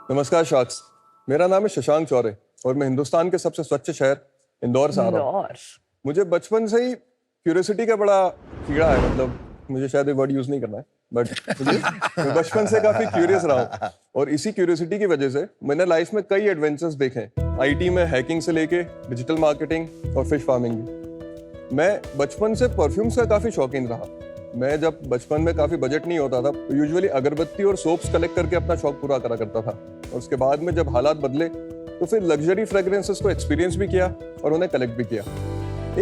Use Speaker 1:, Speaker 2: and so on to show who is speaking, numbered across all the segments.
Speaker 1: नमस्कार शाक्स, मेरा नाम है शशांक चौरे और मैं हिंदुस्तान के सबसे स्वच्छ शहर इंदौर से आ रहा हूँ। मुझे बचपन से ही क्यूरियोसिटी का बड़ा कीड़ा है, मतलब मुझे शायद ये वर्ड यूज नहीं करना है, बट मैं बचपन से काफी क्यूरियस रहा हूँ और इसी क्यूरियोसिटी की वजह से मैंने लाइफ में कई एडवेंचर्स देखे हैं। आईटी में हैकिंग से लेके डिजिटल मार्केटिंग और फिश फार्मिंग भी। मैं बचपन से परफ्यूम्स का काफी शौकीन रहा। मैं जब बचपन में काफी बजट नहीं होता था तो यूजुअली अगरबत्ती और सोप्स कलेक्ट करके अपना शौक पूरा करा करता था। और उसके बाद में जब हालात बदले तो फिर लग्जरी फ्रेग्रेंसेस को एक्सपीरियंस भी किया और उन्हें कलेक्ट भी किया।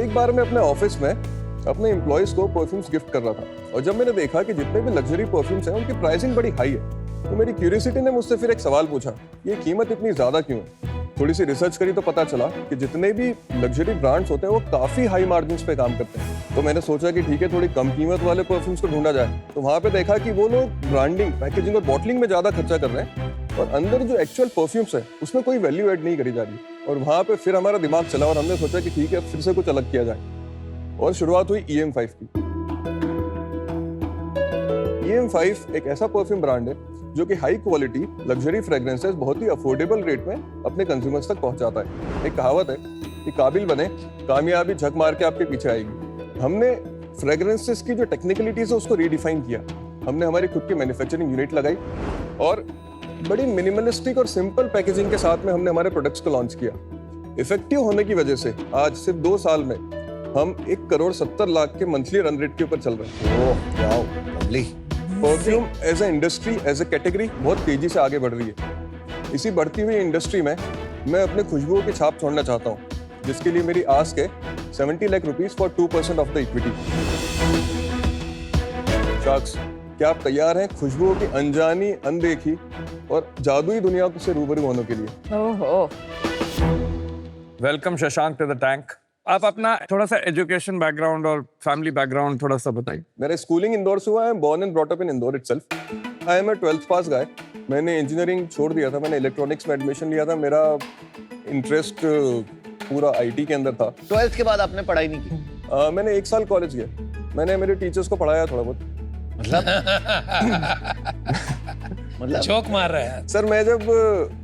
Speaker 1: एक बार मैं अपने ऑफिस में अपने एम्प्लॉयज को परफ्यूम्स गिफ्ट कर रहा था और जब मैंने देखा कि जितने भी लग्जरी परफ्यूम्स हैं उनकी प्राइसिंग बड़ी हाई है तो मेरी क्यूरियोसिटी ने मुझसे फिर एक सवाल पूछा, ये कीमत इतनी ज्यादा क्यों है? थोड़ी सी रिसर्च करी तो पता चला कि जितने भी लग्जरी ब्रांड्स होते हैं वो काफी हाई मार्जिन्स पे काम करते हैं। तो मैंने सोचा कि ठीक है, थोड़ी कम कीमत वाले परफ्यूम्स को ढूंढा जाए। तो वहां पे देखा कि वो लोग ब्रांडिंग, पैकेजिंग और बॉटलिंग में ज्यादा खर्चा कर रहे हैं और अंदर जो एक्चुअल परफ्यूम्स है उसमें कोई वैल्यू ऐड नहीं करी जा रही। और वहां पे फिर हमारा दिमाग चला और हमने सोचा कि ठीक है, फिर से कुछ अलग किया जाए और शुरुआत हुई EM5 की। EM5 एक ऐसा परफ्यूम ब्रांड है जो कि हाई क्वालिटी लग्जरी फ्रेग्रेंसेस बहुत ही अफोर्डेबल रेट में अपने कंज्यूमर्स तक पहुंचाता है। एक कहावत है कि काबिल बने, कामयाबी झक मार के आपके पीछे आएगी। हमने फ्रेग्रेंसेस की जो टेक्निकलिटीज है उसको रीडिफाइन किया। हमने हमारी खुद की मैन्युफैक्चरिंग यूनिट लगाई और बड़ी मिनिमलिस्टिक और सिंपल पैकेजिंग के साथ में हमने हमारे प्रोडक्ट्स को लॉन्च किया। इफेक्टिव होने की वजह से आज सिर्फ 2 साल में हम 1,70,00,000 के मंथली रन रेट के ऊपर चल रहे हैं।
Speaker 2: Oh wow, lovely.
Speaker 1: Perfume as a industry, as a category बहुत तेजी से आगे बढ़ रही है। इसी बढ़ती हुई इंडस्ट्री में मैं अपने खुशबुओं की छाप छोड़ना चाहता हूँ, जिसके लिए मेरी आस्क है 70 lakh rupees for 2% of the equity. Sacks, क्या आप तैयार हैं खुशबुओं की अनजानी, अनदेखी और जादुई दुनिया से रूबरू होने के लिए?
Speaker 3: ओहो।
Speaker 4: Welcome Shashank to the tank. आप अपना थोड़ा सा एजुकेशन बैकग्राउंड और फैमिली बैकग्राउंड थोड़ा सा बताइए।
Speaker 1: मेरा स्कूलिंग इंदौर से हुआ है, born and brought up in Indore itself. I am a 12th pass guy. मैंने इंजीनियरिंग छोड़ दिया था, मैंने इलेक्ट्रॉनिक्स में एडमिशन लिया था। मेरा इंटरेस्ट पूरा आईटी के अंदर था।
Speaker 2: 12th के बाद आपने पढ़ाई नहीं की?
Speaker 1: मैंने 1 साल कॉलेज किया। मैंने मेरे टीचर्स को पढ़ाया थोड़ा बहुत।
Speaker 2: मतलब
Speaker 5: जोक मार रहा है
Speaker 1: सर, मैं जब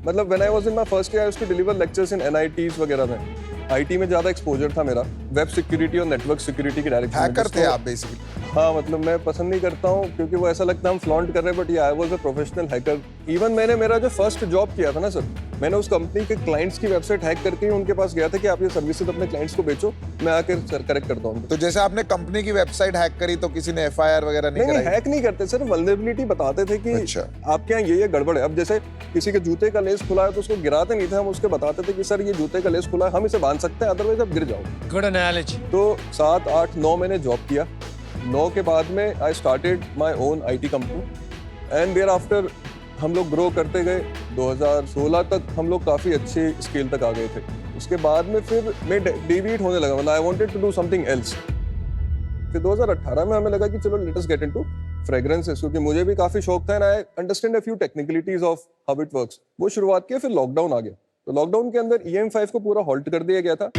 Speaker 1: मतलब when I was in my first year I used to deliver lectures in NITs वगैरह में। आईटी में ज्यादा एक्सपोजर था मेरा, वेब सिक्योरिटी और नेटवर्क सिक्योरिटी की डायरेक्शन में।
Speaker 6: हैकर थे आप बेसिकली?
Speaker 1: हाँ, मतलब मैं पसंद नहीं करता हूँ क्योंकि वो ऐसा लगता है हम फ्लॉन्ट कर रहे हैं, but I was a professional hacker. Even मैंने मेरा जो फर्स्ट जॉब किया था ना सर, मैंने उस कंपनी के क्लाइंट्स की वेबसाइट हैक करके ही उनके पास गया था कि आप ये सर्विसेज अपने क्लाइंट्स को बेचो, मैं आकर करेक्ट करता हूँ।
Speaker 6: तो जैसे आपने कंपनी की वेबसाइट हैक करी तो किसी ने FIR वगैरह नहीं
Speaker 1: नहीं,
Speaker 6: कराई?
Speaker 1: हैक नहीं करते सर, वल्नरेबिलिटी बताते थे कि
Speaker 6: अच्छा।
Speaker 1: आपके यहाँ ये गड़बड़ है। अब जैसे किसी के जूते का लेस खुला है तो उसको गिराते नहीं थे, हम उसके बताते थे कि सर ये जूते का लेस खुला है, हम इसे बांध सकते हैं, अदरवाइज आप गिर जाओ।
Speaker 5: Good analogy.
Speaker 1: तो 7, 8, 9 मैंने जॉब किया। 9 के बाद में I started my own IT company and there after हम लोग ग्रो करते गए। 2016 तक हम लोग काफ़ी अच्छे स्केल तक आ गए थे। उसके बाद में फिर मैं डेविएट होने लगा, मतलब I wanted to do something else. फिर 2018 में हमें लगा कि चलो let us get into fragrances, क्योंकि मुझे भी काफ़ी शौक था and I understand a few technicalities of how it works. वो शुरुआत किया, फिर लॉकडाउन आ गया। तो लॉकडाउन के अंदर EM5 को पूरा हॉल्ट कर दिया गया था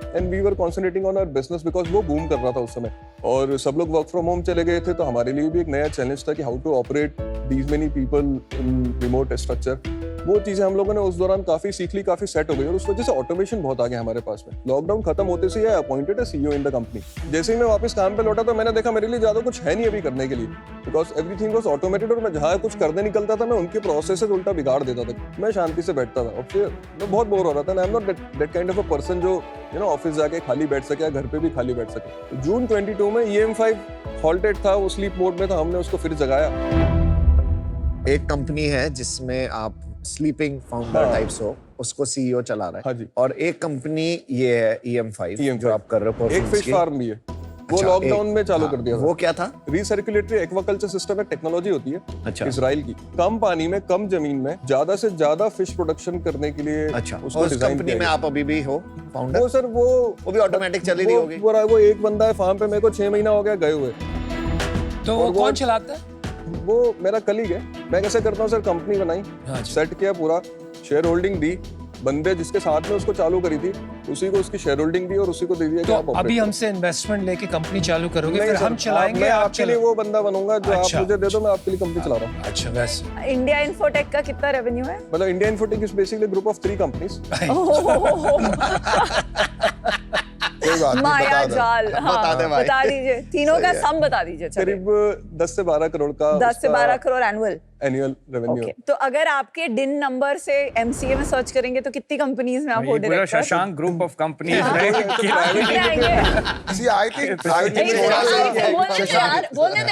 Speaker 1: and we were concentrating on our business because वो बूम कर रहा था उस समय और सब लोग वर्क फ्रॉम होम चले गए थे। तो हमारे लिए भी एक नया चैलेंज था कि how to operate these many people in remote structure. वो चीजें हम लोगों ने उस दौरान काफी सीख ली, काफी सेट हो गई और उस वजह से ऑटोमेशन बहुत आ गया हमारे पास में। लॉकडाउन खत्म होते से appointed CEO in the company. जैसे ही मैं वापस काम पे लौटा तो मैंने देखा मेरे लिए ज्यादा कुछ है नहीं अभी करने के लिए, बिकॉज एवरीथिंग वाज ऑटोमेटेड और मैं जहाँ कुछ करने निकलता था मैं उनके प्रोसेसेस उल्टा बिगाड़ देता था। मैं शांति से बैठता था और फिर मैं बहुत बोर हो रहा था। I am not that kind of a person जो ऑफिस जाके खाली बैठ सके या घर पे भी खाली बैठ सके। जून 22 में EM5 हॉल्टेड था, वो स्लीप मोड में था, हमने उसको फिर जगाया।
Speaker 2: एक कंपनी है जिसमें आप स्लीपिंग फाउंडर
Speaker 1: हाँ।
Speaker 2: टाइप्स हो, उसको CEO चला रहा है।
Speaker 1: हाँ जी।
Speaker 2: और एक कंपनी ये है EM5 जो आप कर रहे हो।
Speaker 1: एक फिश फार्म भी है, वो
Speaker 2: अच्छा,
Speaker 1: लॉकडाउन में चालू
Speaker 2: हाँ,
Speaker 1: कर दिया था।
Speaker 2: वो क्या था?
Speaker 1: रिसर्कुलेटरी एक्वाकल्चर सिस्टम एक टेक्नोलॉजी होती है
Speaker 2: अच्छा।
Speaker 1: इजराइल की। कम पानी में कम जमीन में ज्यादा से ज्यादा फिश प्रोडक्शन करने के लिए
Speaker 2: अच्छा,
Speaker 1: उसको
Speaker 2: और उस
Speaker 1: डिजाइन
Speaker 2: कंपनी
Speaker 1: किया
Speaker 2: में
Speaker 1: गया।
Speaker 2: आप अभी भी हो फाउंडर?
Speaker 1: वो सर वो
Speaker 2: भी ऑटोमेटिक चल रही होगी?
Speaker 1: वो एक बंदा है फार्म पे, मेरे को 6 महीना हो गया गए हुए।
Speaker 5: तो
Speaker 1: और
Speaker 5: वो कौन चलाता है?
Speaker 1: वो मेरा कलीग है। मैं कैसे करता हूँ सर, कंपनी बनाई,
Speaker 5: हाँ जी।
Speaker 1: सेट किया, पूरा शेयर होल्डिंग दी, बंदे जिसके साथ में उसको चालू करी थी उसी को उसकी शेयर होल्डिंग दी और उसी को दे दिया कि
Speaker 5: तो
Speaker 1: आप operate
Speaker 5: अभी
Speaker 1: करो।
Speaker 5: हमसे इन्वेस्टमेंट लेके कंपनी चालू करोगे,
Speaker 1: नहीं
Speaker 5: फिर
Speaker 1: सर,
Speaker 5: हम चलाएंगे,
Speaker 1: मैं
Speaker 5: आप
Speaker 1: आपके लिए वो बंदा बनूंगा जो
Speaker 5: अच्छा,
Speaker 1: आप मुझे दे दो, मैं आपके लिए कंपनी चला रहा हूँ।
Speaker 5: अच्छा वैसे
Speaker 3: इंडिया इन्फोटेक का कितना रेवेन्यू है?
Speaker 1: मतलब India infotech is basically group of 3 companies.
Speaker 6: कोई बात नहीं,
Speaker 3: माया
Speaker 6: बता दो।
Speaker 3: जाल, हाँ,
Speaker 2: बता दे भाई।
Speaker 3: बता दीजिए तीनों का
Speaker 2: सही है।
Speaker 3: सम बता दीजिए। चलिए
Speaker 1: करीब 10 से 12 करोड़ का
Speaker 3: 10 से 12 crore annual.
Speaker 1: Annual revenue.
Speaker 3: Okay, तो अगर आपके डिन नंबर से एमसीए में सर्च करेंगे तो कितनी कंपनीज में आप हो
Speaker 4: ये पूरा
Speaker 3: director?
Speaker 4: Shashank group of company
Speaker 3: कितने आएंगे?
Speaker 6: See, I think
Speaker 3: नहीं,
Speaker 6: थोड़ा सा
Speaker 3: बोलने दे यार,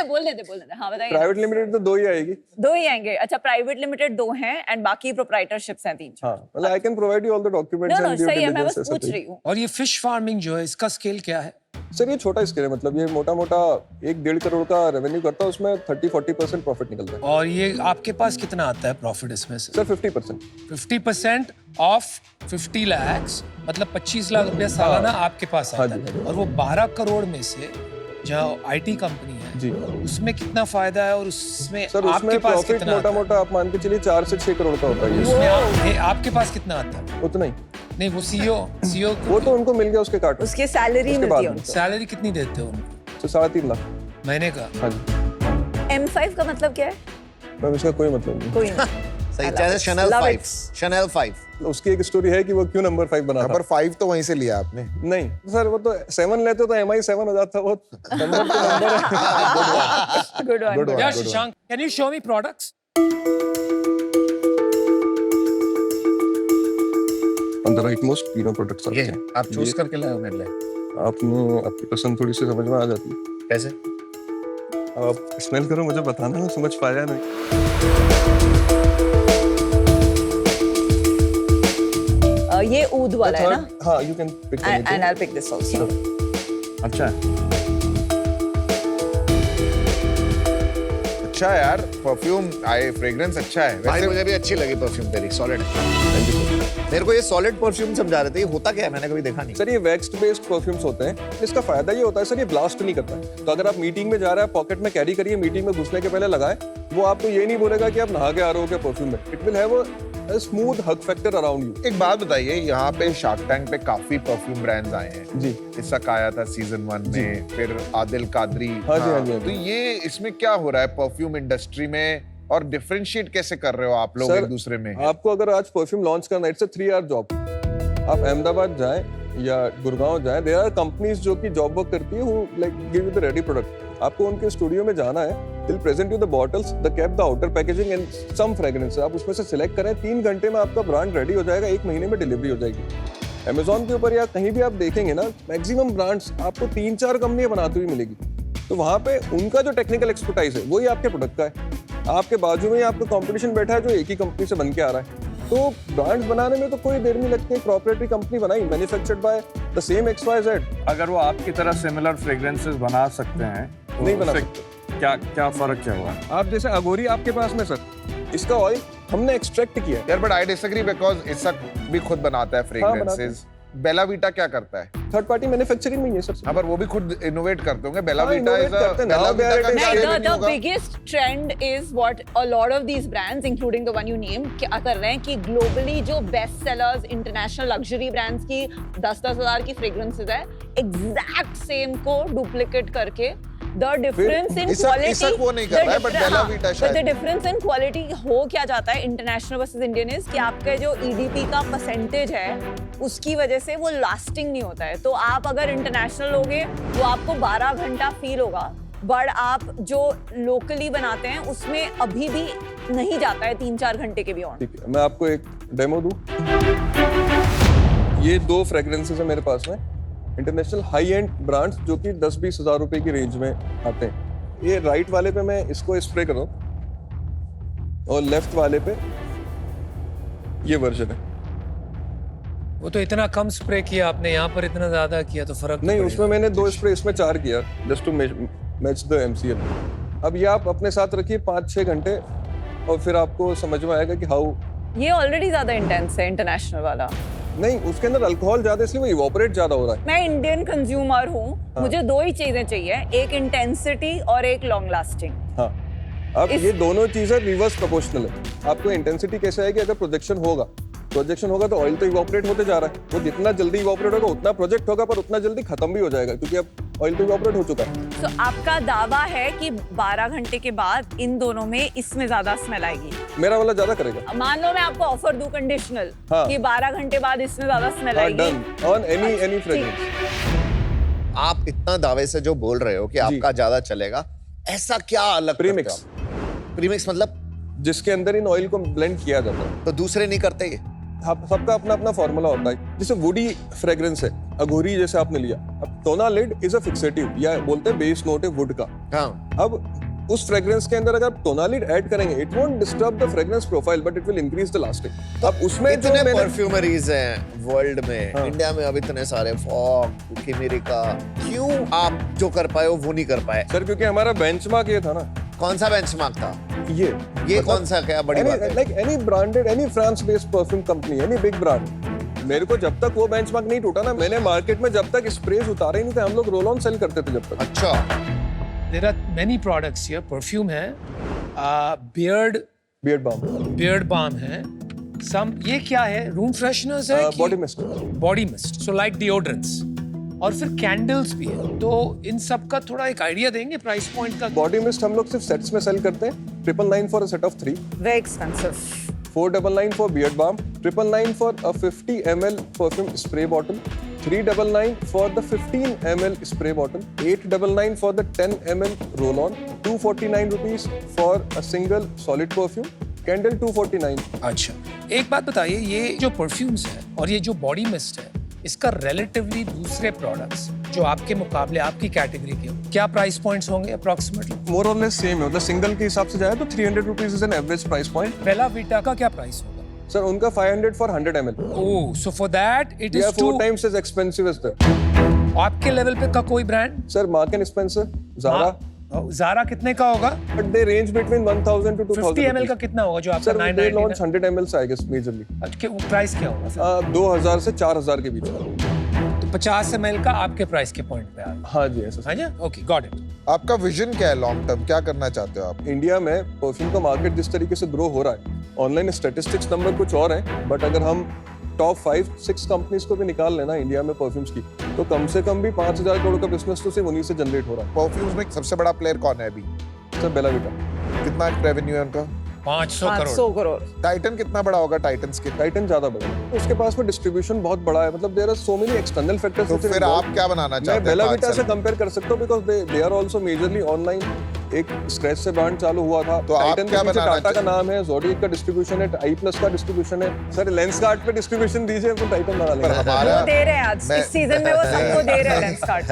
Speaker 3: बोलने दे। हाँ बताइए।
Speaker 1: प्राइवेट लिमिटेड तो 2 ही आएगी।
Speaker 3: 2 ही आएंगे। अच्छा, प्राइवेट लिमिटेड 2 हैं एंड बाकी प्रोप्राइटरशिप्स हैं 3।
Speaker 1: हाँ, मतलब I can provide you all the documents
Speaker 3: no
Speaker 1: and due
Speaker 3: सही है, मैं बस
Speaker 1: डिलिजेंस
Speaker 3: पूछ रही हूँ।
Speaker 5: और ये फिश फार्मिंग जो है इसका स्केल क्या है?
Speaker 1: सर ये छोटा स्केल है, मतलब ये मोटा मोटा 1-1.5 करोड़ का रेवेन्यू करता है, उसमें 30-40% प्रॉफिट निकलता है।
Speaker 5: और ये आपके पास कितना आता है प्रॉफिट इसमें से?
Speaker 1: सर 50%।
Speaker 5: 50% ऑफ 50 lakhs, मतलब 25 लाख रुपया सालाना आपके पास आता
Speaker 1: जी,
Speaker 5: है। और वो 12 करोड़ में से जहाँ आईटी कंपनी है
Speaker 1: जी
Speaker 5: उसमें कितना फायदा है और उसमें
Speaker 1: सर
Speaker 5: आपके
Speaker 1: उसमें
Speaker 5: पास
Speaker 1: प्रॉफिट
Speaker 5: कितना
Speaker 1: मोटा
Speaker 5: आता है?
Speaker 1: मोटा आप मान के चलिए 4 से 6 करोड़ का होता है ये।
Speaker 5: उसमें आपके पास कितना आता है?
Speaker 1: उतना ही,
Speaker 5: नहीं वो सीईओ
Speaker 1: वो तो उनको मिल गया उसके काट
Speaker 3: उसकी सैलरी
Speaker 1: उसके
Speaker 3: मिलती
Speaker 1: बाद
Speaker 3: है
Speaker 1: में।
Speaker 3: उनको।
Speaker 5: सैलरी कितनी देते हो उनको
Speaker 1: तो 3.5 लाख।
Speaker 5: महीने का?
Speaker 1: हाँ जी,
Speaker 3: M5 का मतलब क्या है?
Speaker 1: मैम इसका कोई मतलब नहीं।
Speaker 3: कोई नहीं।
Speaker 2: सही,
Speaker 3: I love
Speaker 2: जैसे
Speaker 3: it.
Speaker 2: Chanel
Speaker 3: Love
Speaker 2: 5,
Speaker 3: it.
Speaker 2: Chanel 5।
Speaker 1: उसकी एक स्टोरी है कि वो क्यों नंबर 5 बना था।
Speaker 6: नंबर 5 तो वहीं से लिया आपने।
Speaker 1: नहीं सर, वो तो 7 लेते तो MI 7 हो जाता, वो नंबर तो नंबर है।
Speaker 3: Good one.
Speaker 1: Good one.
Speaker 5: या
Speaker 1: good one.
Speaker 5: Shashank, can you show me products?
Speaker 1: On the rightmost तीनों प्रोडक्ट्स आते
Speaker 2: ये
Speaker 1: हैं।
Speaker 2: आप चूज
Speaker 1: ये
Speaker 2: करके लाए हो मेरे लिए?
Speaker 1: आपकी पसंद थोड़ी सी समझ में आ जाती है।
Speaker 2: कैसे?
Speaker 1: अब आप स्मेल करो, मुझे बताना, मैं समझ पाया नहीं।
Speaker 3: ये ऊद वाला है ना?
Speaker 1: हाँ, you can pick
Speaker 3: And
Speaker 1: anything.
Speaker 3: I'll pick this also.
Speaker 4: अच्छा
Speaker 6: अच्छा है यार, परफ्यूम फ्रेग्रेंस अच्छा है
Speaker 2: भाई
Speaker 6: वैसे।
Speaker 2: मुझे भी अच्छी लगी परफ्यूम तेरी, सॉलिड है।
Speaker 1: Thank you, sir.
Speaker 2: मेरे को ये सॉलिड परफ्यूम समझा रहे थे, ये होता क्या है? मैंने कभी देखा नहीं।
Speaker 1: सर ये वैक्स्ड बेस्ड परफ्यूम्स होते हैं। इसका फायदा ये होता है सर, ये ब्लास्ट नहीं करता है। तो अगर आप मीटिंग में जा रहे हैं, पॉकेट में कैरी करिए, मीटिंग में घुसने के पहले लगाएं, वो आपको ये नहीं बोलेगा कि आप नहा के आ रहे हो क्या परफ्यूम में। It will have a smooth hug factor around you.
Speaker 6: एक बात बताइए, यहाँ पे शार्क टैंक पे काफी परफ्यूम ब्रांड्स आए हैं
Speaker 1: जी।
Speaker 6: इसका आया था सीजन 1 में, फिर आदिल कादरी।
Speaker 1: हाँ जी, हाँ जी, हाँ
Speaker 6: तो
Speaker 1: जी।
Speaker 6: ये इसमें क्या हो रहा है परफ्यूम इंडस्ट्री में, और डिफरेंशिएट कैसे कर रहे हो आप लोग
Speaker 1: सर,
Speaker 6: एक दूसरे में?
Speaker 1: आपको अगर आज परफ्यूम लॉन्च करना है, इट्स अ 3 आवर जॉब। आप अहमदाबाद जाएं या गुड़गांव जाएं, देयर आर कंपनीज जो कि जॉब वर्क करती है, who like give you the ready product. आपको उनके स्टूडियो में जाना है, they'll present you the bottles, the cap, the outer packaging and some fragrance. आप उसमें से सिलेक्ट करें, 3 घंटे में आपका ब्रांड रेडी हो जाएगा, 1 महीने में डिलीवरी हो जाएगी। अमेजोन के ऊपर या कहीं भी आप देखेंगे ना, मैक्सिमम ब्रांड्स आपको 3-4 कंपनियां बनाती हुई मिलेगी। तो वहाँ पे उनका जो टेक्निकल एक्सपर्टाइज है वही आपके प्रोडक्ट का है। आपके बाजू में ही आपका कंपटीशन बैठा है जो एक ही कंपनी से बन के आ रहा है। तो ब्रांड्स बनाने में तो कोई देर नहीं लगती। प्रोप्राइटरी कंपनी बनाई, manufactured by the same XYZ।
Speaker 4: अगर वो आपकी तरह सिमिलर फ्रेग्रेंसेस बना सकते हैं तो
Speaker 1: नहीं बना
Speaker 4: उससे
Speaker 1: सकते।
Speaker 4: क्या क्या फर्क क्या हुआ?
Speaker 1: आप जैसे अगोरी आपके पास में सर, इसका ऑयल हमने एक्सट्रैक्ट किया है।
Speaker 6: यार बट आई डिसएग्री, बिकॉज इसका भी खुद बनाता है
Speaker 1: बनाता
Speaker 6: फ्रेग्रेंसेस। बेला वीटा क्या करता है?
Speaker 1: थर्ड पार्टी मैन्युफैक्चरिंग में ही है सर।
Speaker 6: हाँ, पर वो भी खुद इनोवेट करते होंगे। बेला
Speaker 1: हाँ,
Speaker 6: वीटा
Speaker 1: innovate
Speaker 6: इज
Speaker 1: करते हैं।
Speaker 6: बेला
Speaker 1: Now they
Speaker 6: वीटा
Speaker 1: are
Speaker 6: का
Speaker 1: at a
Speaker 6: scale
Speaker 1: stage-
Speaker 6: ही नहीं
Speaker 3: The
Speaker 6: होगा।
Speaker 3: biggest trend is what a lot of these brands, including the one you name, क्या कर रहे हैं कि globally जो best sellers, international luxury brands की 10-10 हजार की fragrances है, exact same को duplicate करके the difference in
Speaker 6: इसक-
Speaker 3: quality,
Speaker 6: इसक वो नहीं कर रहा है, but Bella Vita
Speaker 3: but
Speaker 6: शायद।
Speaker 3: the difference in quality हो क्या जाता है international versus Indian is कि आपका जो EDP का percentage है उसकी वजह से वो lasting नहीं होता है। तो आप अगर international लोगे वो आपको 12 घंटा फील होगा, बट आप जो लोकली बनाते हैं उसमें अभी भी नहीं जाता है 3-4 घंटे के बियॉन्ड।
Speaker 1: ठीक है, मैं आपको एक डेमो दूं। ये 2 फ्रेग्रेंसेस है मेरे पास में, इंटरनेशनल हाई एंड ब्रांड्स जो कि 10-20 हजार रुपए की रेंज में आते हैं। ये राइट वाले पे मैं इसको स्प्रे कर रहा हूँ और लेफ्ट वाले पे ये वर्जन है।
Speaker 5: वो तो इतना कम स्प्रे किया आपने, यहाँ पर इतना ज्यादा किया तो फर्क तो
Speaker 1: नहीं,
Speaker 5: पड़ेगा।
Speaker 1: उसमें मैंने 2 स्प्रे, इसमें 4 किया, just to match the MCL। अब ये आप अपने साथ रखिए 5-6 घंटे और फिर आपको समझ में आएगा कि हाउ।
Speaker 3: ये ऑलरेडी ज्यादा इंटेंस है इंटरनेशनल वाला।
Speaker 1: नहीं, उसके अंदर अल्कोहल ज्यादा, इसलिए वो इवोपरेट ज्यादा हो रहा है।
Speaker 3: मैं इंडियन कंज्यूमर हूँ, मुझे 2 ही चीजें चाहिए, एक इंटेंसिटी और एक लॉन्ग लास्टिंग।
Speaker 1: हाँ, अब ये दोनों चीजें रिवर्स प्रोपोर्शनल है। आपको इंटेंसिटी कैसे आएगी? अगर प्रोजेक्शन होगा प्रोजेक्शन होगा तो ऑयल तो इवोपरेट होते जा रहा है, वो जितना जल्दी इवोपरेट होगा उतना प्रोजेक्ट होगा, पर उतना जल्दी खत्म भी हो जाएगा क्योंकि अब ऑयल तो इवोपरेट हो चुका है।
Speaker 3: तो आपका दावा है कि 12 घंटे के बाद इन दोनों में इसमें ज्यादा स्मेल आएगी।
Speaker 1: मेरा वाला ज्यादा करेगा।
Speaker 3: मान लो मैं आपको ऑफर दूं कंडीशनल
Speaker 1: हाँ।
Speaker 3: कि 12 घंटे बाद इसमें ज्यादा स्मेल आएगी।
Speaker 1: Done on any fragrance.
Speaker 2: आप इतना दावे से जो बोल रहे हो कि आपका ज्यादा चलेगा, ऐसा क्या अलग
Speaker 1: प्रीमिक्स।
Speaker 2: प्रीमिक्स मतलब
Speaker 1: जिसके अंदर इन ऑयल को ब्लेंड किया जाता है।
Speaker 2: तो दूसरे नहीं करते ये?
Speaker 1: सबका अपना अपना फॉर्मूला होता है। जैसे वुडी फ्रेग्रेंस है, अघोरी जैसे आपने लिया, अब टोनालिड इज अ फिक्सेटिव या बोलते हैं बेस नोट है वुड का।
Speaker 2: हाँ।
Speaker 1: अब उस फ्रेग्रेंस के अंदर अगर आप टोनालिड ऐड करेंगे, it won't disturb the fragrance profile but it will increase the lasting. अब उसमें जो
Speaker 2: इतने
Speaker 1: मैंने
Speaker 2: परफ्यूमरीज हैं वर्ल्ड में,
Speaker 1: हाँ।
Speaker 2: इंडिया में अब इतने सारे फॉग, किमेरिका, क्यों आप जो कर पाए हो वो नहीं कर पाए?
Speaker 1: सर क्योंकि हमारा बेंचमार्क ये था ना।
Speaker 2: कौन सा बेंचमार्क था?
Speaker 1: ये मतलब
Speaker 2: कौन सा, क्या बड़ी बात है?
Speaker 1: Like any branded, any France based perfume company, any big brand, मेरे को जब तक वो बेंचमार्क नहीं टूटा ना, मैंने मार्केट में जब तक स्प्रेज उतारे नहीं थे, हम लोग रोल ऑन सेल करते थे जब तक।
Speaker 2: अच्छा।
Speaker 5: There are many products here. Perfume है,
Speaker 1: बियर्ड बाम,
Speaker 5: है, some ये क्या है? Room fresheners है कि
Speaker 1: body mist.
Speaker 5: body mist. So like deodorants. और फिर कैंडल्स भी है। तो इन सब का थोड़ा एक आइडिया देंगे प्राइस पॉइंट का?
Speaker 1: बॉडी मिस्ट हम लोग सिर्फ सेट्स में सेल करते हैं। 999 for a set of 3,
Speaker 3: very expensive.
Speaker 1: 499 for beard balm, 999 for a 50 ml perfume spray bottle, 399 for the 15 ml spray bottle, 899 for the 10 ml roll on, 249 rupees for a single solid perfume, candle 249।
Speaker 5: अच्छा, एक बात बताइए, ये जो perfumes है और ये जो बॉडी मिस्ट है, इसका रिलेटिवली दूसरे प्रोडक्ट्स जो आपके मुकाबले आपकी कैटेगरी के, क्या प्राइस पॉइंट्स होंगे अप्रॉक्सीमेटली?
Speaker 1: मोर और लेस सेम है, मतलब सिंगल के हिसाब से जाए तो 300 rupees is an average price point.
Speaker 5: Bella Vita का क्या प्राइस होगा?
Speaker 1: सर उनका 500 for 100 ml।
Speaker 5: Oh, so for that it is
Speaker 1: 4 times as expensive as that।
Speaker 5: आपके लेवल पे का कोई brand?
Speaker 1: Sir Mark and Spencer, Zara,
Speaker 5: Zara कितने का होगा?
Speaker 1: but they range between 1000 to 2000
Speaker 5: 50 ml का कितना होगा जो आपका
Speaker 1: sir they
Speaker 5: 999?
Speaker 1: launch 100 ml I guess majorly।
Speaker 5: Price क्या होगा सर?
Speaker 1: 2000 से 4000 के बीच में।
Speaker 5: तो 50 ml का आपके प्राइस के पॉइंट पे आ रहा
Speaker 1: हाँ जी ऐसा।
Speaker 5: है। Okay, got it.
Speaker 6: आपका विजन क्या है लॉन्ग टर्म, क्या करना चाहते हो आप?
Speaker 1: इंडिया में परफ्यूम का मार्केट जिस तरीके से ग्रो हो रहा है, ऑनलाइन स्टैटिस्टिक्स नंबर कुछ और है, बट अगर हम टॉप 5-6 कंपनीज को भी निकाल लेना इंडिया में परफ्यूम्स की, तो कम से कम भी 5000 करोड़ का बिजनेस तो सिर्फ उन्हीं से जनरेट हो रहा है।
Speaker 6: परफ्यूम्स में सबसे बड़ा प्लेयर कौन है अभी?
Speaker 1: Sir Bella Vita.
Speaker 6: कितना रेवेन्यू है उनका?
Speaker 5: 500 करोड़।
Speaker 3: 500 करोड़।
Speaker 6: टाइटन कितना बड़ा होगा? टाइटन्स के
Speaker 1: टाइटन ज्यादा बड़ा है, तो उसके पास में डिस्ट्रीब्यूशन बहुत बड़ा है, मतलब there are so many external factors.
Speaker 6: तो फिर आप क्या बनाना चाहते हैं?
Speaker 1: मैं बेला वीटा
Speaker 6: 5
Speaker 1: से
Speaker 6: साल?
Speaker 1: कंपेयर कर सकता हूं because they are also majorly online. एक स्क्रैच से ब्रांड चालू हुआ था,
Speaker 6: तो आप
Speaker 1: टाइटन
Speaker 6: क्या
Speaker 1: के पीछे
Speaker 6: बनाना
Speaker 1: टाटा का नाम है, ज़ोडिएक का डिस्ट्रीब्यूशन है, i+ का डिस्ट्रीब्यूशन है। सर लेंसकार्ट पे डिस्ट्रीब्यूशन दीजिए तो टाइटन बना
Speaker 6: पर
Speaker 1: लेंगे।
Speaker 6: हमारा
Speaker 3: वो दे रहे हैं आज, इस सीजन में वो सबको दे रहे हैं लेंसकार्ट।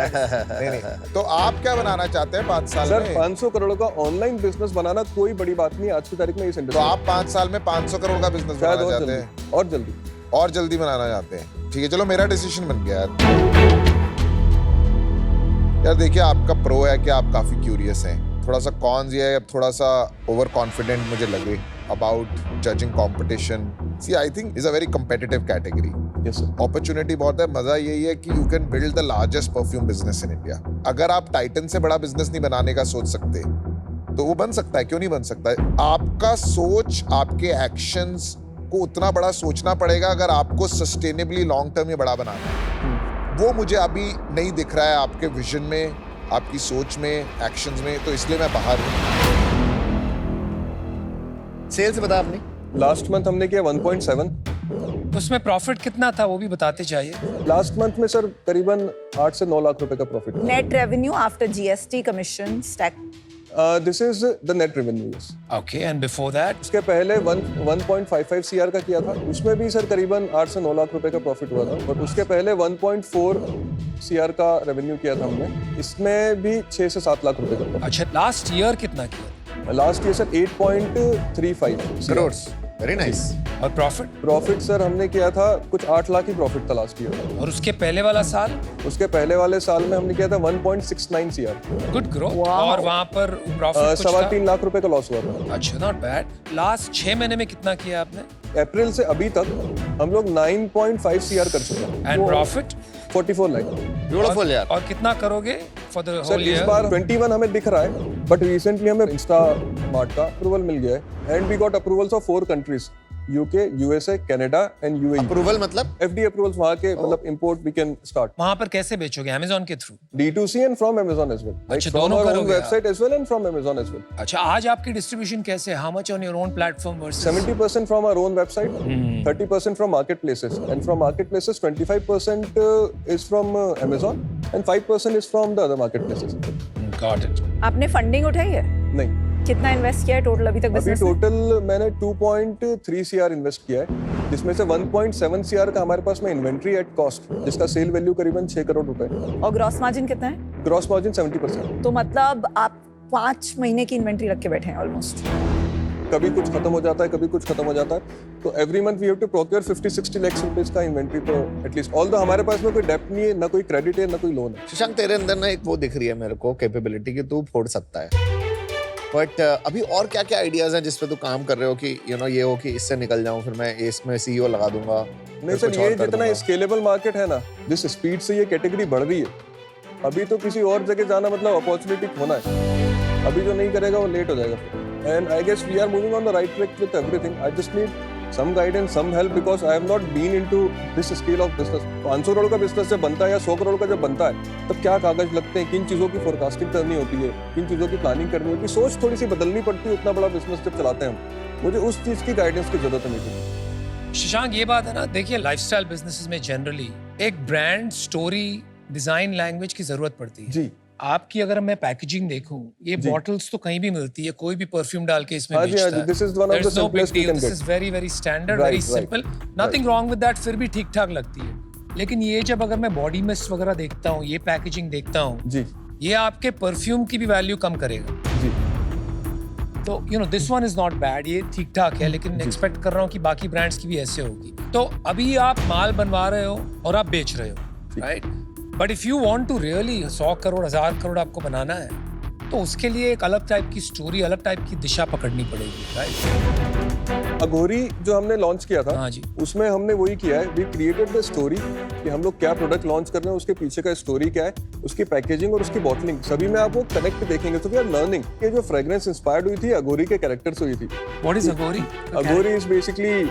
Speaker 6: नहीं। तो आप क्या बनाना चाहते हैं 5 साल
Speaker 1: सर
Speaker 6: में?
Speaker 1: 500 करोड़ का ऑनलाइन बिजनेस बनाना कोई बड़ी बात नहीं आज की तारीख में इस
Speaker 6: तो
Speaker 1: इंडस्ट्री।
Speaker 6: आप 5 साल में 500 करोड़ का बिजनेस
Speaker 1: शायद
Speaker 6: बनाना
Speaker 1: और
Speaker 6: चाहते हैं?
Speaker 1: जल्दी, और जल्दी।
Speaker 6: और जल्दी बनाना चाहते हैं? ठीक है, चलो मेरा डिसीजन बन गया यार। देखिए, आपका प्रो है कि आप काफी क्यूरियस हैं, थोड़ा सा कॉन्स ये है, थोड़ा सा ओवर कॉन्फिडेंट मुझे लगे about judging competition. See I think is a very competitive category.
Speaker 1: Yes sir.
Speaker 6: Opportunity बहुत है, मजा यही है कि you can build the largest perfume business in India. अगर आप टाइटन से बड़ा बिजनेस नहीं बनाने का सोच सकते तो वो बन सकता है, क्यों नहीं बन सकता है? आपका सोच, आपके एक्शंस को उतना बड़ा सोचना पड़ेगा अगर आपको सस्टेनेबली लॉन्ग टर्म में बड़ा बनाना है। वो मुझे अभी नहीं दिख रहा है आपके विजन में, आपकी सोच में, एक्शंस में, तो इसलिए मैं बाहर हूँ।
Speaker 2: सेल्स बता आपने?
Speaker 1: लास्ट मंथ हमने किया 1.7।
Speaker 5: उसमें प्रॉफिट कितना था वो भी बताते चाहिए।
Speaker 1: लास्ट मंथ में सर करीबन 8 से 9 लाख रुपए का profit.
Speaker 3: Net revenue after GST commission stack.
Speaker 1: This is the net revenue.
Speaker 5: Okay, and before that?
Speaker 1: उसके पहले 1.55 CR का किया था, उसमें भी सर करीबन 8 से 9 लाख रुपए का प्रॉफिट हुआ था। बट उसके पहले 1.4 CR का रेवेन्यू किया था हमने, इसमें भी 6 से 7 लाख रुपए का प्रॉफिट।
Speaker 5: अच्छा, लास्ट ईयर कितना किया?
Speaker 1: Last year sir 8.35
Speaker 2: crore. Very nice.
Speaker 5: और प्रॉफिट?
Speaker 1: प्रॉफिट सर हमने किया था कुछ 8 लाख ही प्रॉफिट था लास्ट ईयर।
Speaker 5: और उसके पहले वाला साल?
Speaker 1: उसके पहले वाले साल में हमने किया था 1.69 CR।
Speaker 5: Good growth. और वहां पर प्रॉफिट कुछ था?
Speaker 1: 3.25 लाख रुपए का लॉस हुआ था।
Speaker 5: अच्छा, नॉट बैड। लास्ट 6 महीने में कितना किया आपने?
Speaker 1: अप्रैल से अभी तक हम लोग 9.5 CR कर चुके हैं।
Speaker 5: And profit?
Speaker 1: 44 लाख।
Speaker 2: ब्यूटीफुल यार।
Speaker 5: और कितना करोगे फॉर द
Speaker 1: सर
Speaker 5: होल
Speaker 1: इस
Speaker 5: ईयर?
Speaker 1: बार 21 हमें दिख रहा है, बट रिसेंटली हमें इंस्टामार्ट का अप्रूवल मिल गया है and we got approvals of 4 countries UK, USA, Canada and UAE.
Speaker 2: Approval मतलब
Speaker 1: FD approvals वहाँ के मतलब import we can start.
Speaker 5: वहां पर कैसे बेचोगे? Amazon के through?
Speaker 1: D2C and from Amazon as well. Like
Speaker 5: अच्छा,
Speaker 1: from
Speaker 5: दोनों
Speaker 1: our own
Speaker 5: करोगे आप?
Speaker 1: website as well and from Amazon as well.
Speaker 5: अच्छा, आज आपकी डिस्ट्रीब्यूशन कैसे है? How much on your own platform versus
Speaker 1: 70% from our own website, 30% from marketplaces, and from marketplaces 25% is from Amazon and 5% is from the other marketplaces.
Speaker 5: Got it.
Speaker 3: आपने funding उठाई है?
Speaker 1: नहीं,
Speaker 3: कितना इन्वेस्ट किया है टोटल अभी तक
Speaker 1: अभी
Speaker 3: बिजनेस में?
Speaker 1: टोटल मैंने 2.3 CR इन्वेस्ट किया है, जिसमें से 1.7 CR का हमारे पास में इन्वेंट्री एट कॉस्ट, जिसका सेल वैल्यू करीबन 6 करोड़ रुपए है।
Speaker 3: और ग्रॉस मार्जिन कितना है?
Speaker 1: Gross margin 70%।
Speaker 3: तो मतलब आप 5 महीने की इन्वेंट्री रख के बैठे हैं ऑलमोस्ट।
Speaker 1: कभी कुछ खत्म हो जाता है, कभी कुछ खत्म हो जाता है, तो every month we have to procure 50-60 lakh rupees का इन्वेंट्री, तो एटलीस्ट ऑल द हमारे पास में कोई डेप्ट नहीं है, ना कोई क्रेडिट है, ना कोई लोन है।
Speaker 2: शशांक, तेरे अंदर ना एक वो दिख रही है मेरे को कैपेबिलिटी कि तू फोड़ सकता है, बट अभी और क्या क्या आइडियाज हैं जिस पे तू काम कर रहे हो कि ये हो कि इससे निकल जाऊं, फिर मैं इसमें CEO लगा दूंगा?
Speaker 1: नहीं सर, ये जितना स्केलेबल मार्केट है ना, जिस स्पीड से ये कैटेगरी बढ़ रही है, अभी तो किसी और जगह जाना मतलब अपॉर्चुनिटी होना है। अभी जो नहीं करेगा वो लेट हो जाएगा। And I guess we are moving on the right track with everything. I just need some guidance, some help, because I have not been into this scale of business. 500 crore का बिजनेस जब बनता है या 100 करोड़ का जब बनता है, तब क्या कागज लगते हैं, किन चीज़ों की फोरकास्टिंग करनी होती है, किन चीज़ों की प्लानिंग करनी होती है, सोच थोड़ी सी बदलनी पड़ती है उतना बड़ा बिजनेस जब चलाते हैं हम। मुझे उस चीज़ की गाइडेंस की जरूरत है मुझे।
Speaker 5: शशांक, ये बात है ना, देखिए लाइफस्टाइल बिजनेसेस में जनरली एक ब्रांड, स्टोरी, डिजाइन, लैंग्वेज की जरूरत पड़ती है।
Speaker 1: जी,
Speaker 5: आपकी अगर मैं पैकेजिंग देखूं, ये बॉटल्स तो कहीं भी मिलती है, कोई भी परफ्यूम डाल के इसमें
Speaker 1: हाँ जी, हाँ
Speaker 5: बेचता
Speaker 1: जी,
Speaker 5: है।
Speaker 1: this is one of the
Speaker 5: There's no big
Speaker 1: simplest you
Speaker 5: deal.
Speaker 1: can
Speaker 5: This
Speaker 1: get.
Speaker 5: is very very standard,
Speaker 1: Right,
Speaker 5: very
Speaker 1: right,
Speaker 5: simple. Nothing wrong with that. फिर भी ठीक ठाक लगती है। लेकिन ये जब अगर मैं बॉडी मिस्ट वगैरह देखता हूँ, ये पैकेजिंग देखता हूँ,
Speaker 1: जी,
Speaker 5: ये आपके परफ्यूम की भी वैल्यू कम करेगा।
Speaker 1: जी।
Speaker 5: तो this one is not bad, ये ठीक ठाक है, लेकिन एक्सपेक्ट कर रहा हूँ कि बाकी ब्रांड्स की भी ऐसे होगी। तो अभी आप माल बनवा रहे हो और आप बेच रहे हो, right? But if you want to really 100 crore 1000 crore आपको बनाना है, तो उसके लिए एक अलग टाइप की स्टोरी, अलग टाइप की दिशा पकड़नी पड़ेगी, राइट?
Speaker 1: अघोरी जो हमने लॉन्च किया था,
Speaker 5: हाँ जी।
Speaker 1: उसमें हमने वही किया है, वी क्रिएटेड द स्टोरी कि हम लोग क्या प्रोडक्ट लॉन्च कर रहे हैं, उसके पीछे का स्टोरी क्या है, उसकी पैकेजिंग और उसकी बॉटलिंग, सभी में आप वो कनेक्ट देखेंगे। तो वी आर लर्निंग। ये जो फ्रेग्रेंस इंस्पायर्ड हुई थी, अघोरी के कैरेक्टर से हुई थी।
Speaker 5: What is Aghori?
Speaker 1: Aghori is basically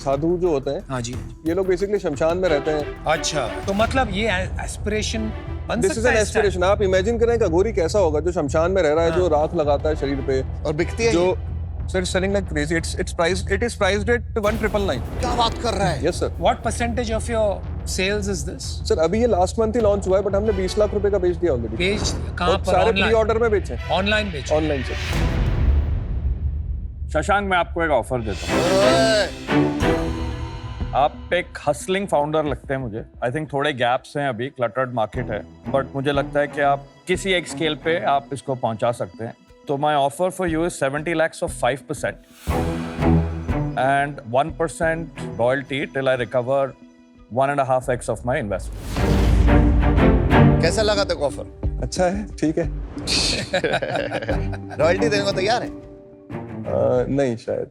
Speaker 1: sadhu जो होते हैं,
Speaker 5: हाँ जी।
Speaker 1: ये लोग बेसिकली शमशान में रहते हैं।
Speaker 5: अच्छा, तो मतलब ये एस्पिरेशन बन
Speaker 1: दिस इज
Speaker 5: सकता
Speaker 1: एन
Speaker 5: है?
Speaker 1: एस्पिरेशन। आप इमेजिन करें कि अघोरी कैसा होगा, जो शमशान में रह रहा है, जो राख लगाता है शरीर पे,
Speaker 2: और बिकती है
Speaker 1: जो
Speaker 2: ये?
Speaker 1: Sir selling like crazy. It is priced eight 1999।
Speaker 2: क्या बात कर रहा है?
Speaker 1: Yes sir.
Speaker 5: What percentage of your sales is this?
Speaker 1: Sir अभी ये लास्ट मंथ ही लॉन्च हुआ है, बट हमने 20 लाख रुपए का बेच दिया ऑलरेडी।
Speaker 5: बेच कहाँ
Speaker 1: और
Speaker 5: पर?
Speaker 1: सारे प्री
Speaker 5: ऑनलाइन?
Speaker 1: ऑर्डर में बेचे,
Speaker 5: ऑनलाइन बेच?
Speaker 1: ऑनलाइन से।
Speaker 4: शशांक, मैं आपको एक ऑफर देता हूँ।
Speaker 2: ओए,
Speaker 4: आप एक हसलिंग फाउंडर लगते हैं मुझे। आई थिंक थोड़े गैप्स हैं, अभी क्लटर्ड मार्केट है, बट मुझे लगता है कि आप किसी एक स्केल पे आप इसको पहुंचा सकते हैं। तो my offer for you is 70 lakhs of 5% and 1% royalty till I recover 1.5x of my investment.
Speaker 2: कैसा लगा तेरे को ऑफर?
Speaker 1: अच्छा है, ठीक है।
Speaker 2: रॉयल्टी देने को तैयार है?
Speaker 1: नहीं शायद।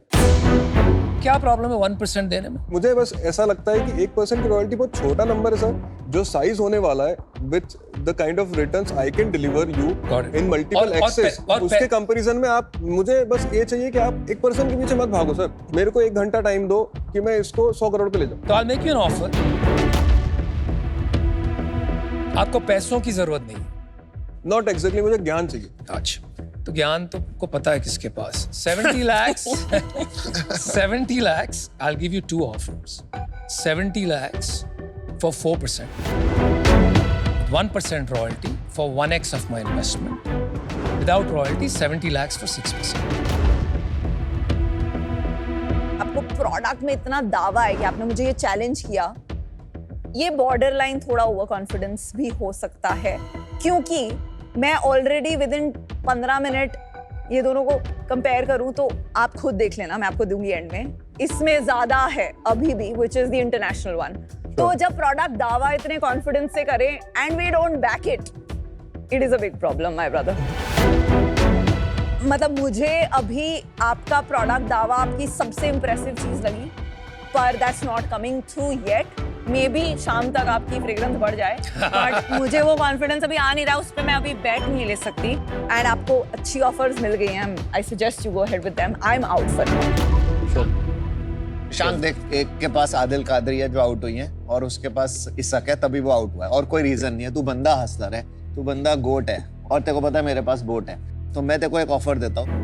Speaker 5: क्या प्रॉब्लम है 1% देने में?
Speaker 1: मुझे बस ऐसा लगता है कि 1% की रॉयल्टी बहुत छोटा नंबर है सर। जो साइज होने वाला है with the kind of returns I can deliver you
Speaker 5: Got it.
Speaker 1: In multiple
Speaker 5: और
Speaker 1: एक्सेस,
Speaker 5: और
Speaker 1: उसके कंपैरिजन में आप, मुझे बस ये चाहिए कि आप 1% के पीछे मत भागो सर। मेरे को 1 घंटा टाइम दो कि मैं इसको 100 करोड़ पे ले जाऊं।
Speaker 5: तो I'll make you an offer. आपको पैसों की जरूरत नहीं।
Speaker 1: नॉट एग्जैक्टली, मुझे ज्ञान चाहिए।
Speaker 5: अच्छा, तो ज्ञान तो को पता है किसके पास। 70 lakhs 70 lakhs, I'll give you 2 offers. 70 lakhs for 4%, 1% royalty for 1x of my investment. Without royalty, 70 lakhs for 6%.
Speaker 3: आपको प्रोडक्ट में इतना दावा है कि आपने मुझे ये चैलेंज किया, ये बॉर्डर लाइन थोड़ा ओवर कॉन्फिडेंस भी हो सकता है, क्योंकि मैं ऑलरेडी विद इन 15 मिनट ये दोनों को कंपेयर करूं तो आप खुद देख लेना, मैं आपको दूंगी एंड में, इसमें ज्यादा है अभी भी, which is the international one. तो जब प्रोडक्ट दावा इतने कॉन्फिडेंस से करें and we don't back it, it is a big problem my brother. मतलब मुझे अभी आपका प्रोडक्ट दावा आपकी सबसे इंप्रेसिव चीज लगी, पर that's not coming through yet. May be शाम तक आपकी फ्रेग्रेंस बढ़ जाए, बट मुझे वो कॉन्फिडेंस अभी आ नहीं रहा, उस पर मैं अभी बैट नहीं ले सकती। एंड आपको अच्छी ऑफर्स मिल गई हैं, I suggest you go ahead with them. I am out for now.
Speaker 2: शांत देख, एक के पास आदिल कादरी है जो आउट हुई है और उसके पास इसक है, तभी वो आउट हुआ है और कोई रीजन नहीं है। तू बंदा हंसलर है, तू बंदा गोट है और तेरे को पता है मेरे पास बोट है, तो मैं तेरे को एक ऑफर देता हूँ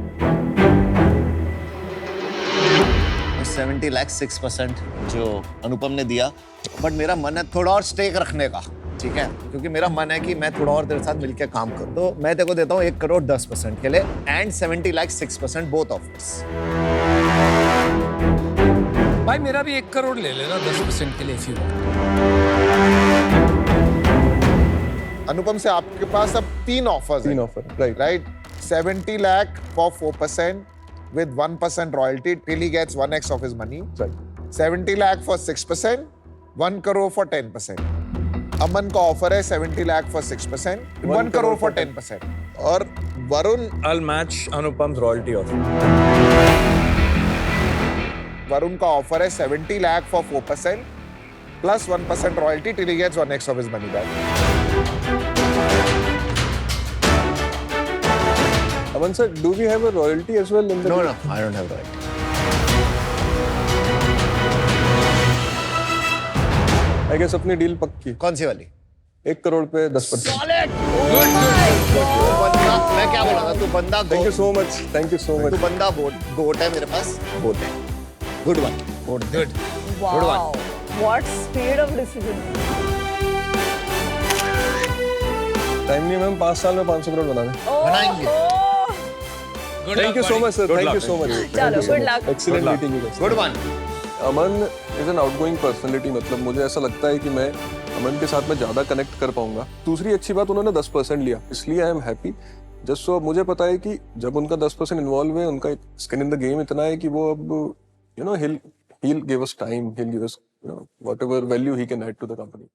Speaker 2: 70 लाख 6% जो अनुपम ने दिया, बट मेरा मन है थोड़ा और स्टेक रखने का, ठीक है, क्योंकि मेरा मन है कि मैं थोड़ा और तेरे साथ मिलकर काम करूं, तो मैं तेरे को देता हूँ 1 करोड़ 10% के लिए एंड 70 लाख 6% बोथ ऑफर्स।
Speaker 5: भाई मेरा भी 1 करोड़ ले लेना 10% के लिए if you want.
Speaker 6: अनुपम से आपके पास अब 3 offers
Speaker 1: 3 offer,
Speaker 6: right 70 lakh for 4% with 1% royalty till he gets 1x of his money,
Speaker 1: right
Speaker 6: 70 lakh for 6%, 1 crore for 10%. अमन का ऑफर है 70 lakh for 6%, 1 crore for 10%. और Varun
Speaker 4: I'll match Anupam's royalty offer.
Speaker 6: Varun का offer है 70 lakh for 4% plus 1% royalty till he gets 1x of his money back.
Speaker 1: Aman sir, do we have a royalty as well in the
Speaker 2: No,
Speaker 1: deal?
Speaker 2: no, I don't have royalty.
Speaker 1: I guess अपनी deal पक्की।
Speaker 2: कौन सी वाली?
Speaker 1: 1 करोड़ पे 10%।
Speaker 2: बंदा, मैं क्या बोला था, तू बंदा
Speaker 1: Thank you so much. Thank you so
Speaker 2: तू
Speaker 1: much.
Speaker 2: बंदा गोट है मेरे पास, गोट है, good one, goat
Speaker 5: Good.
Speaker 3: Wow. What speed of decision.
Speaker 1: Time नहीं है मैम, 5 साल में 500 करोड़ बना दें।
Speaker 2: बनाएंगे।
Speaker 5: Good
Speaker 1: Thank
Speaker 5: luck,
Speaker 1: you so
Speaker 5: buddy.
Speaker 1: much sir. Thank you so much.
Speaker 3: चलो, good luck.
Speaker 1: Excellent meeting you guys.
Speaker 2: Good one.
Speaker 1: Aman is an outgoing personality, मतलब मुझे ऐसा लगता है कि मैं अमन के साथ में ज़्यादा कनेक्ट कर पाऊंगा। दूसरी अच्छी बात, उन्होंने 10% लिया, इसलिए I am happy. Just so मुझे पता है कि जब उनका 10% इन्वॉल्व है, उनका स्किन इन द गेम इतना है कि वो अब you know he'll give us time, he'll give us whatever value he can add to the company.